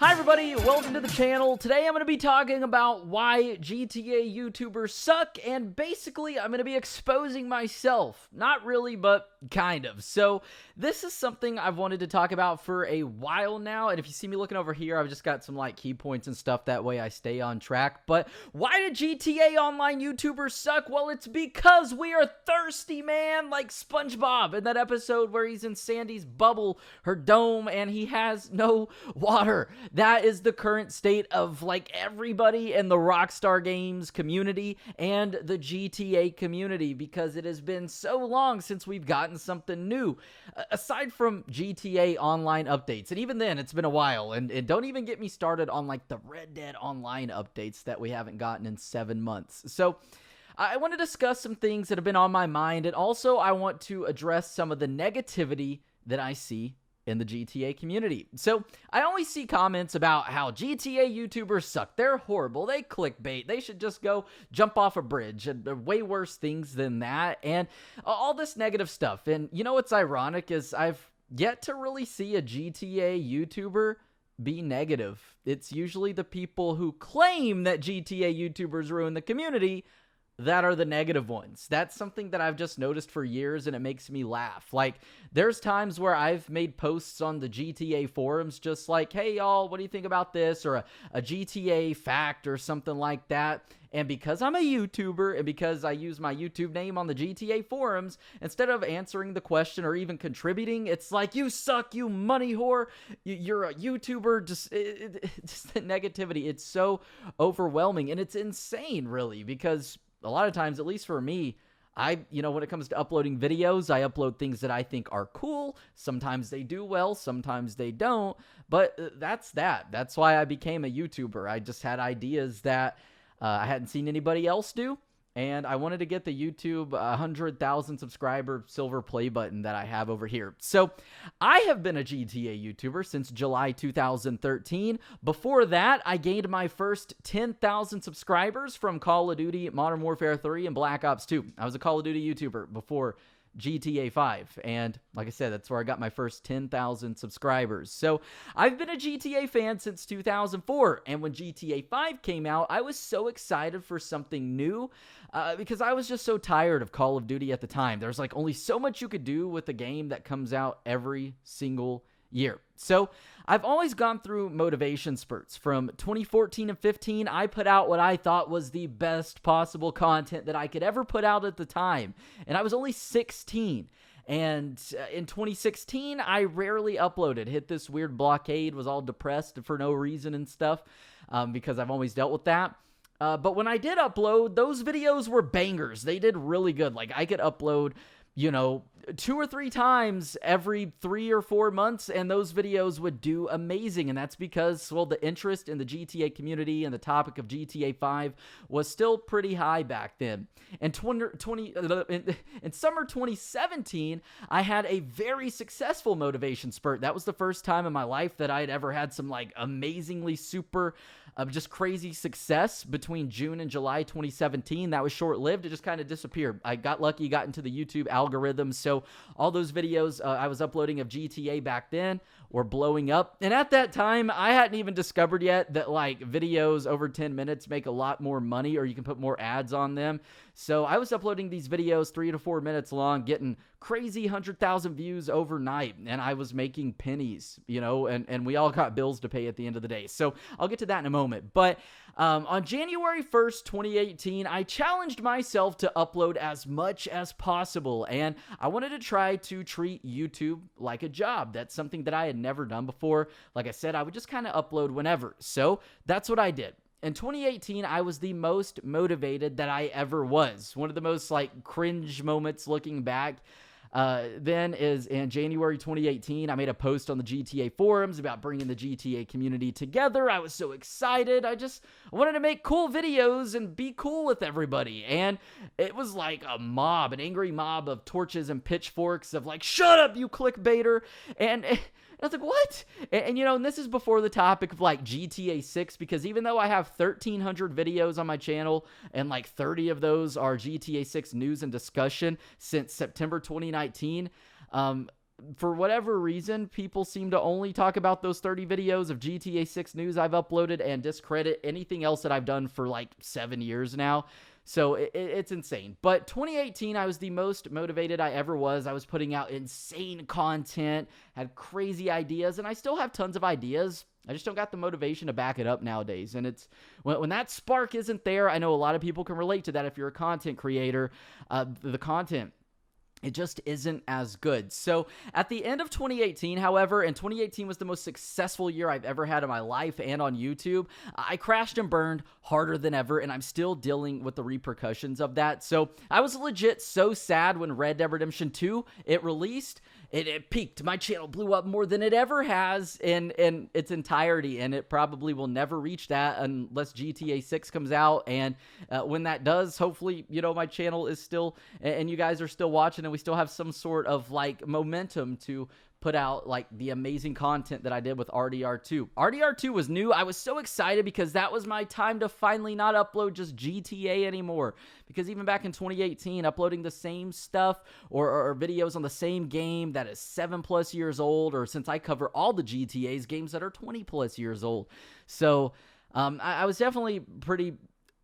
Hi everybody, welcome to the channel. Today I'm going to be talking about why GTA YouTubers suck, and basically I'm going to be exposing myself. Not really, but kind of. So this is something I've wanted to talk about for a while now, and if you see me looking over here, I've just got some like key points and stuff, that way I stay on track. But why do GTA Online YouTubers suck? Well, it's because we are thirsty, man, like SpongeBob in that episode where he's in Sandy's bubble, her dome, and he has no water. That is the current state of like everybody in the Rockstar Games community and the GTA community, because it has been so long since we've gotten something new, aside from GTA Online updates. And even then, it's been a while, and don't even get me started on like the Red Dead Online updates that we haven't gotten in 7 months. So I want to discuss some things that have been on my mind, and also I want to address some of the negativity that I see in the GTA community. So I always see comments about how GTA YouTubers suck. They're horrible. They clickbait. They should just go jump off a bridge, and way worse things than that, and all this negative stuff. And you know what's ironic is I've yet to really see a GTA YouTuber be negative. It's usually the people who claim that GTA YouTubers ruin the community that are the negative ones. That's something that I've just noticed for years, and it makes me laugh. Like, there's times where I've made posts on the GTA forums just like, hey y'all, what do you think about this? Or a GTA fact or something like that. And because I'm a YouTuber, and because I use my YouTube name on the GTA forums, instead of answering the question or even contributing, it's like, you suck, you money whore, you're a YouTuber. Just the negativity, it's so overwhelming, and it's insane, really, because a lot of times, at least for me, when it comes to uploading videos, I upload things that I think are cool. Sometimes they do well, sometimes they don't, but that's that. That's why I became a YouTuber. I just had ideas that I hadn't seen anybody else do, and I wanted to get the YouTube 100,000 subscriber silver play button that I have over here. So I have been a GTA YouTuber since July 2013. Before that, I gained my first 10,000 subscribers from Call of Duty Modern Warfare 3 and Black Ops 2. I was a Call of Duty YouTuber before GTA 5, and like I said, that's where I got my first 10,000 subscribers. So I've been a GTA fan since 2004, and when GTA 5 came out, I was so excited for something new, because I was just so tired of Call of Duty at the time. There's like only so much you could do with a game that comes out every single year. So I've always gone through motivation spurts. From 2014 and 15, I put out what I thought was the best possible content that I could ever put out at the time, and I was only 16. And in 2016, I rarely uploaded. Hit this weird blockade, was all depressed for no reason and stuff, because I've always dealt with that. But when I did upload, those videos were bangers. They did really good. Like, I could upload 2 or 3 times every 3 or 4 months, and those videos would do amazing. And that's because, well, the interest in the GTA community and the topic of GTA 5 was still pretty high back then. And in summer 2017, I had a very successful motivation spurt. That was the first time in my life that I had ever had some like amazingly super just crazy success. Between June and July 2017, that was short-lived. It just kind of disappeared. I got lucky, got into the YouTube algorithm, so all those videos I was uploading of GTA back then were blowing up. And at that time, I hadn't even discovered yet that like videos over 10 minutes make a lot more money, or you can put more ads on them. So I was uploading these videos 3 to 4 minutes long, getting crazy 100,000 views overnight, and I was making pennies, and we all got bills to pay at the end of the day. So I'll get to that in a moment. But on January 1st, 2018, I challenged myself to upload as much as possible, and I wanted to try to treat YouTube like a job. That's something that I had never done before. Like I said, I would just kind of upload whenever. So that's what I did. In 2018, I was the most motivated that I ever was. One of the most like cringe moments looking back then is in January 2018, I made a post on the GTA forums about bringing the GTA community together. I was so excited. I wanted to make cool videos and be cool with everybody. And it was like an angry mob of torches and pitchforks of like, shut up, you clickbaiter. And I was like, what? And this is before the topic of like GTA 6, because even though I have 1,300 videos on my channel and like 30 of those are GTA 6 news and discussion since September 2019, for whatever reason, people seem to only talk about those 30 videos of GTA 6 news I've uploaded and discredit anything else that I've done for like 7 years now. So it's insane. But 2018, I was the most motivated I ever was. I was putting out insane content, had crazy ideas, and I still have tons of ideas. I just don't got the motivation to back it up nowadays. And it's when that spark isn't there, I know a lot of people can relate to that if you're a content creator. The content, it just isn't as good. So at the end of 2018, however, and 2018 was the most successful year I've ever had in my life and on YouTube, I crashed and burned harder than ever, and I'm still dealing with the repercussions of that. So I was legit so sad when Red Dead Redemption 2, it released. It peaked. My channel blew up more than it ever has in its entirety, and it probably will never reach that unless GTA 6 comes out. And when that does, hopefully, you know, my channel is still, and you guys are still watching, and we still have some sort of like momentum to put out like the amazing content that I did with RDR2. RDR2 was new. I was so excited because that was my time to finally not upload just GTA anymore. Because even back in 2018, uploading the same stuff or videos on the same game that is 7+ years old, or since I cover all the GTAs, games that are 20+ years old. So I was definitely pretty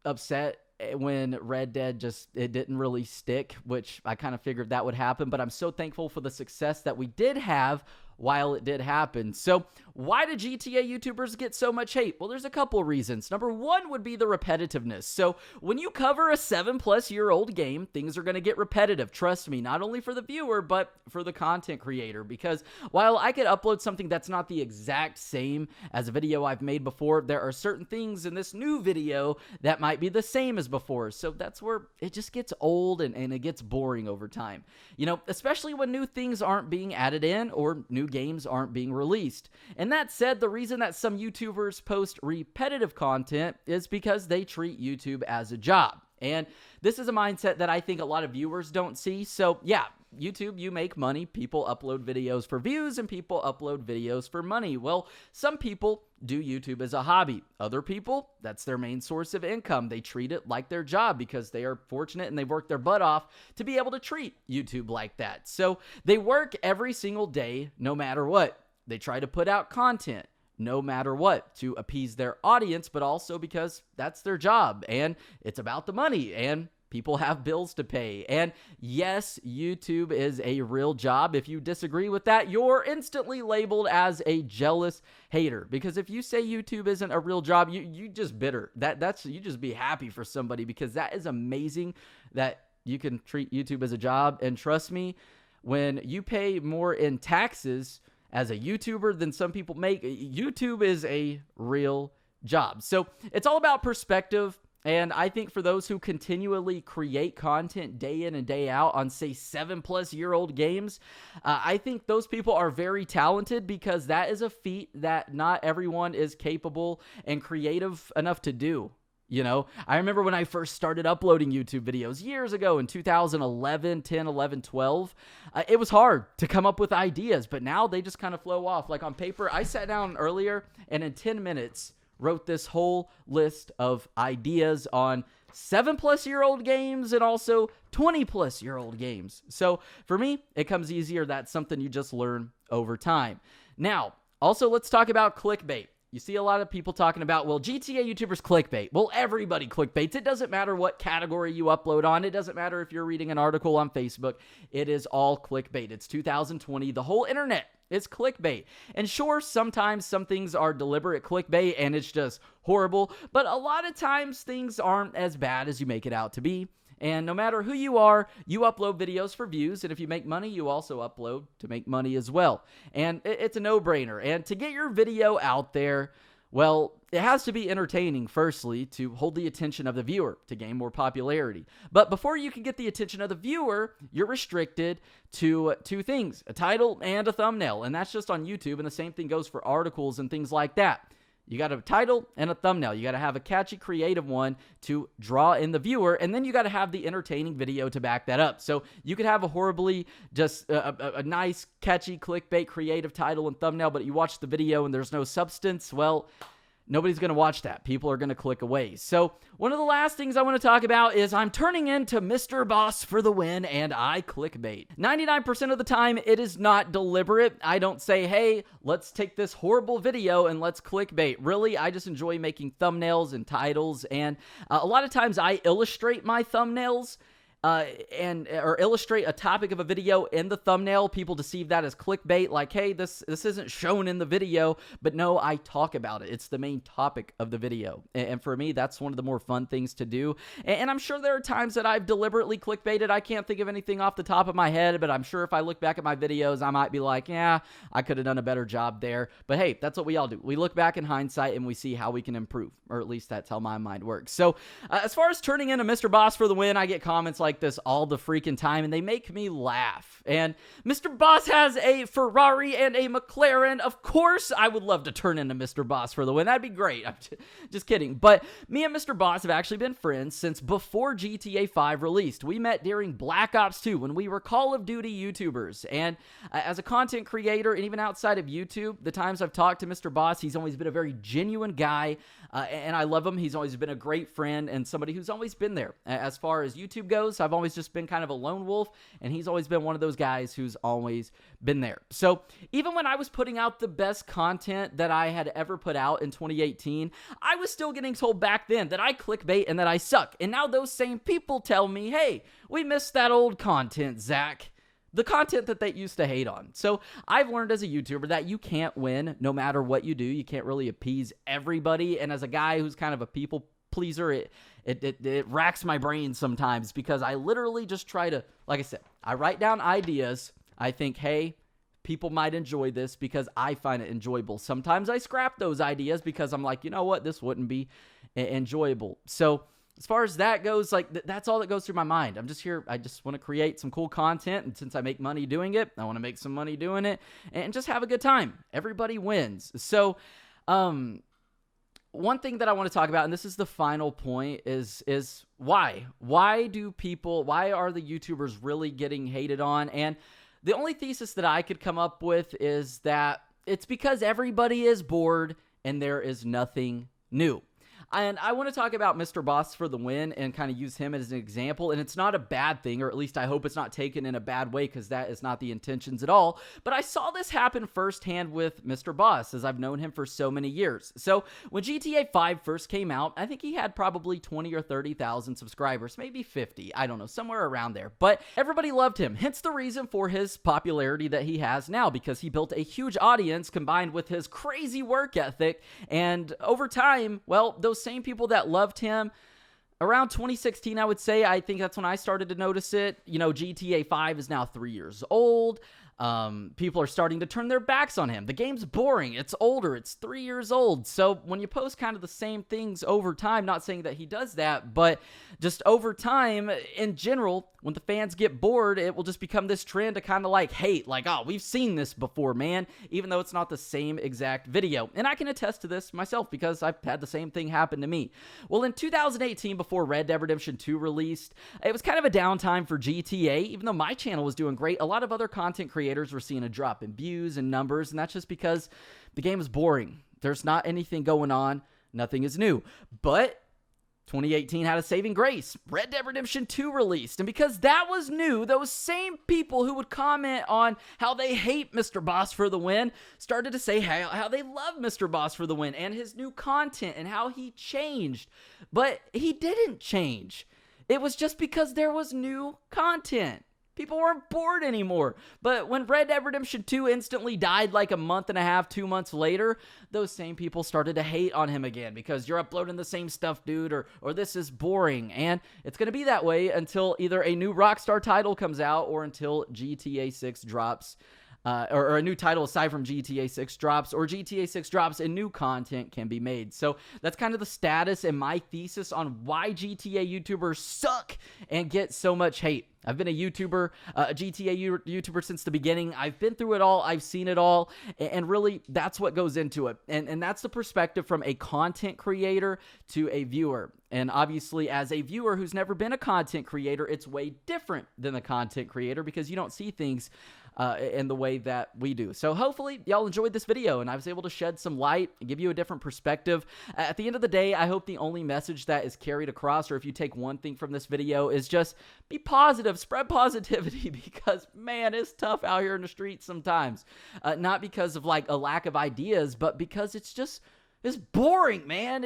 upset when Red Dead it didn't really stick, which I kind of figured that would happen, but I'm so thankful for the success that we did have while it did happen. So why do GTA YouTubers get so much hate? Well, there's a couple reasons. Number one would be the repetitiveness. So when you cover a 7+ year old game, things are going to get repetitive. Trust me, not only for the viewer, but for the content creator. Because while I could upload something that's not the exact same as a video I've made before, there are certain things in this new video that might be the same as before. So that's where it just gets old and it gets boring over time. You know, especially when new things aren't being added in or new games aren't being released. And that said, the reason that some YouTubers post repetitive content is because they treat YouTube as a job. And this is a mindset that I think a lot of viewers don't see. So yeah, YouTube, you make money. People upload videos for views and people upload videos for money. Well, some people do YouTube as a hobby. Other people, that's their main source of income. They treat it like their job because they are fortunate and they work their butt off to be able to treat YouTube like that. So they work every single day, no matter what. They try to put out content no matter what to appease their audience, but also because that's their job and it's about the money and people have bills to pay. And yes, YouTube is a real job. If you disagree with that, you're instantly labeled as a jealous hater. Because if you say YouTube isn't a real job, you just bitter. You just be happy for somebody, because that is amazing that you can treat YouTube as a job. And trust me, when you pay more in taxes as a YouTuber than some people make, YouTube is a real job. So it's all about perspective. And I think for those who continually create content day in and day out on, say, 7+ year old games, I think those people are very talented, because that is a feat that not everyone is capable and creative enough to do. You know, I remember when I first started uploading YouTube videos years ago in 2011, 10, 11, 12, it was hard to come up with ideas, but now they just kind of flow off. Like on paper, I sat down earlier and in 10 minutes wrote this whole list of ideas on 7+ year old games and also 20+ year old games. So for me, it comes easier. That's something you just learn over time. Now, also let's talk about clickbait. You see a lot of people talking about, well, GTA YouTubers clickbait. Well, everybody clickbaits. It doesn't matter what category you upload on. It doesn't matter if you're reading an article on Facebook. It is all clickbait. It's 2020. The whole internet is clickbait. And sure, sometimes some things are deliberate clickbait and it's just horrible. But a lot of times things aren't as bad as you make it out to be. And no matter who you are, you upload videos for views. And if you make money, you also upload to make money as well. And it's a no-brainer. And to get your video out there, well, it has to be entertaining, firstly, to hold the attention of the viewer, to gain more popularity. But before you can get the attention of the viewer, you're restricted to two things: a title and a thumbnail. And that's just on YouTube. And the same thing goes for articles and things like that. You got a title and a thumbnail. You got to have a catchy, creative one to draw in the viewer, and then you got to have the entertaining video to back that up. So you could have a horribly just a nice, catchy, clickbait, creative title and thumbnail, but you watch the video and there's no substance. Well, nobody's going to watch that. People are going to click away. So one of the last things I want to talk about is I'm turning into Mr. Boss for the win, and I clickbait. 99% of the time, it is not deliberate. I don't say, hey, let's take this horrible video and let's clickbait. Really, I just enjoy making thumbnails and titles, and a lot of times I illustrate my thumbnails or illustrate a topic of a video in the thumbnail. People deceive that as clickbait, like, hey, this isn't shown in the video, but no, I talk about it. It's the main topic of the video. And for me, that's one of the more fun things to do. And I'm sure there are times that I've deliberately clickbaited. I can't think of anything off the top of my head, but I'm sure if I look back at my videos, I might be like, yeah, I could have done a better job there. But hey, that's what we all do. We look back in hindsight and we see how we can improve, or at least that's how my mind works. So as far as turning into Mr. Boss for the win, I get comments like this all the freaking time, and they make me laugh. And Mr. Boss has a Ferrari and a McLaren. Of course, I would love to turn into Mr. Boss for the win. That'd be great. I'm just kidding. But me and Mr. Boss have actually been friends since before GTA 5 released. We met during Black Ops 2 when we were Call of Duty YouTubers. And as a content creator, and even outside of YouTube, the times I've talked to Mr. Boss, he's always been a very genuine guy, and I love him. He's always been a great friend and somebody who's always been there. As far as YouTube goes, I've always just been kind of a lone wolf, and he's always been one of those guys who's always been there. So even when I was putting out the best content that I had ever put out in 2018, I was still getting told back then that I clickbait and that I suck. And now those same people tell me, hey, we missed that old content, Zach. The content that they used to hate on. So I've learned as a YouTuber that you can't win no matter what you do. You can't really appease everybody. And as a guy who's kind of a people pleaser, it racks my brain sometimes, because I literally just try to, like I said, I write down ideas. I think, hey, people might enjoy this because I find it enjoyable. Sometimes I scrap those ideas because I'm like, you know what, this wouldn't be enjoyable. So as far as that goes, like, that's all that goes through my mind. I'm just here. I just want to create some cool content. And since I make money doing it, I want to make some money doing it and just have a good time. Everybody wins. So, one thing that I want to talk about, and this is the final point, is why? Why are the YouTubers really getting hated on? And the only thesis that I could come up with is that it's because everybody is bored and there is nothing new. And I want to talk about Mr. Boss for the win and kind of use him as an example. And it's not a bad thing, or at least I hope it's not taken in a bad way, because that is not the intentions at all. But I saw this happen firsthand with Mr. Boss, as I've known him for so many years. So when GTA 5 first came out, I think he had probably 20 or 30,000 subscribers, maybe 50. I don't know, somewhere around there. But everybody loved him. Hence the reason for his popularity that he has now, because he built a huge audience combined with his crazy work ethic. And over time, well, those same people that loved him around 2016, I would say, I think that's when I started to notice it. You know, GTA 5 is now 3 years old. People are starting to turn their backs on him. The game's boring. It's older. It's 3 years old. So when you post kind of the same things over time, not saying that he does that, but just over time in general, when the fans get bored, it will just become this trend to kind of like hate, like, oh, we've seen this before, man, even though it's not the same exact video. And I can attest to this myself because I've had the same thing happen to me. Well, in 2018, before Red Dead Redemption 2 released, it was kind of a downtime for GTA. Even though my channel was doing great, a lot of other content creators were seeing a drop in views and numbers, and that's just because the game is boring. There's not anything going on. Nothing is new. But 2018 had a saving grace. Red Dead Redemption 2 released. And because that was new, those same people who would comment on how they hate Mr. Boss for the win started to say how they love Mr. Boss for the win and his new content and how he changed. But he didn't change. It was just because there was new content. People weren't bored anymore. But when Red Dead Redemption 2 instantly died like a month and a half, 2 months later, those same people started to hate on him again because you're uploading the same stuff, dude, or this is boring. And it's going to be that way until either a new Rockstar title comes out or until GTA 6 drops. Or a new title aside from GTA 6 drops, or GTA 6 drops and new content can be made. So that's kind of the status and my thesis on why GTA YouTubers suck and get so much hate. I've been a YouTuber, a GTA YouTuber since the beginning. I've been through it all. I've seen it all. And really, that's what goes into it. And that's the perspective from a content creator to a viewer. And obviously, as a viewer who's never been a content creator, it's way different than the content creator because you don't see things in the way that we do. So hopefully y'all enjoyed this video and I was able to shed some light and give you a different perspective. At the end of the day, I hope the only message that is carried across, or if you take one thing from this video, is just be positive, spread positivity, because man, it's tough out here in the streets sometimes. Not because of like a lack of ideas, but because it's boring, man.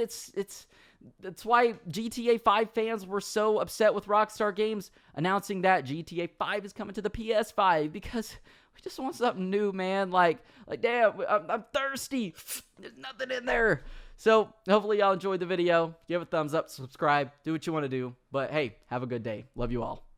That's why GTA 5 fans were so upset with Rockstar Games announcing that GTA 5 is coming to the PS5, because we just want something new, man. Like damn, I'm thirsty. There's nothing in there. So hopefully y'all enjoyed the video. Give a thumbs up, subscribe, do what you want to do. But hey, have a good day. Love you all.